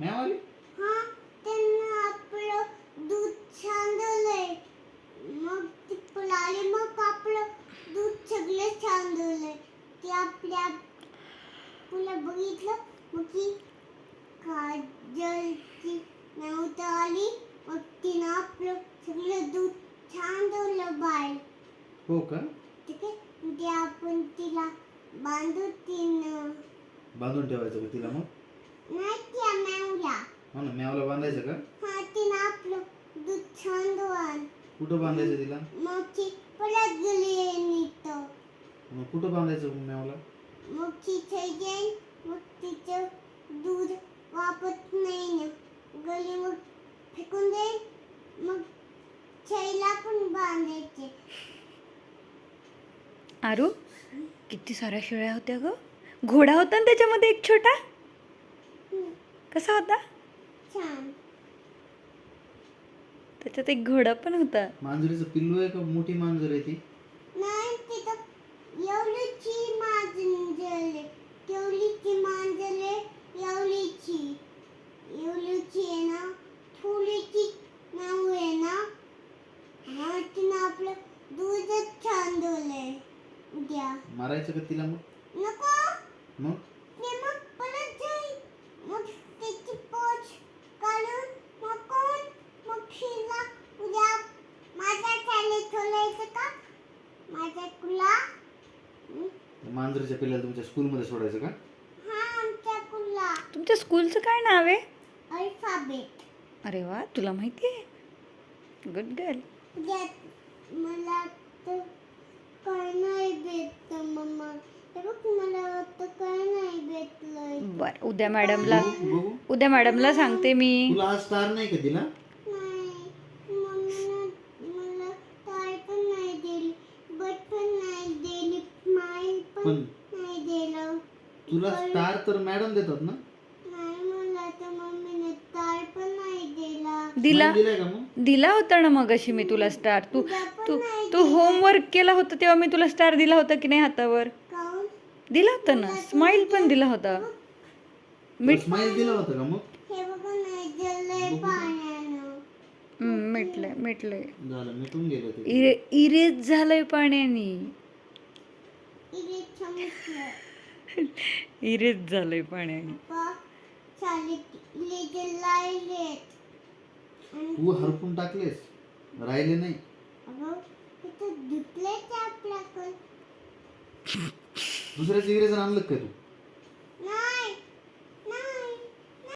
मॅवाली हा त्यांना आपलं दूध छान झालंय. मग ती पळाली, मग आपलं दूध सगळं छान झालंय. ती आपल्या पुला बघितलं, मग ती काजलची नव्हतं आली. मग तिनं आपलं सगळं दूध छान ठेवलं बाहेर. हो का? ठीक आहे. ते आपण तिला बांधून बांधून ठेवायचं का तिला मग? नाही, त्या मॅवला. हो ना, मॅवला बांधायचं का? हा, तिनं आपलं दूध छान धुवाल. कुठं बांधायचं तिला? मग ती परत गेली नीट. मग कुठं बांधायचं मॅवला? मग तिथे जाईन, मग तिचं दूध वापरत नाही ना, गली मग फेकून देईन. मग छैला पण बांधायचे. आरू, किती साऱ्या शेळ्या होत्या ग. घोडा होता ना त्याच्यामध्ये एक छोटा. कसा होता? छान. त्याच्यात एक घोडा पण होता. मांजरीचं पिल्लू आहे का मोठी मांजर आहे ती? नाही, तिथं एवढीची मांजर, तेवढीची मांजर, एवढीची आहे ना, थोडीची नाव आहे ना. हा, तिनं आपलं दूधच छान दिलंय. उद्या मारायचं का तिला मग? नको. मग ते मग परत जाईल. मग त्याची पोच काढून मग कोण मग हिला उद्या माझ्या शाळेत ठेवायचं का? माझ्या कुला. मांजरीच्या पिल्लाला तुमच्या स्कूलमध्ये सोडायचं का? हा, आमच्या कुला. तुमच्या स्कूलचं काय नाव आहे? अल्फाबेट. अरे वा, तुला माहिती आहे. Good girl. उद्या मला तर काय नाही भेटत मम्मा. हे बघ, मला वाटतं काय नाही भेटलंय. बर, बघू. उद्या मॅडमला सांगते मी. तुला आज स्टार नाही का दिला? नाही, मम्मीनं मला टाय पण नाही दिली, बट पण नाही दिली, स्माईल पण नाही दिलं. तुला स्टार तर मॅडम देतात ना? नाही, मला तर मम्मीने टाय पण नाही दिला. दिला दिलाय का मग? दिला होता ना मग अशी मी तुला स्टार. तू उद्या पण तू नाही तू होमवर्क केला होता तेव्हा मी तुला स्टार दिला होता की नाही हातावर? काऊन? दिला होता ना. स्माइल पण दिला होता. स्माईल दिला होता का मग? हे बघा, नाही दिलंय पाण्यानं. मिटलंय. झालं, मिटून गेलं ते. इरेज झालंय पाण्याने. इथे चमकलं. इरेज झालंय पाण्याने. पप्पा शाळेत लिहिलेलं लायलेत. तू हरपून टाकलेस, राहिले नाही. अगं, तिथं धुतलंय ते आपल्याकडं. दुसऱ्याचं इंग्रज आणलं का तू?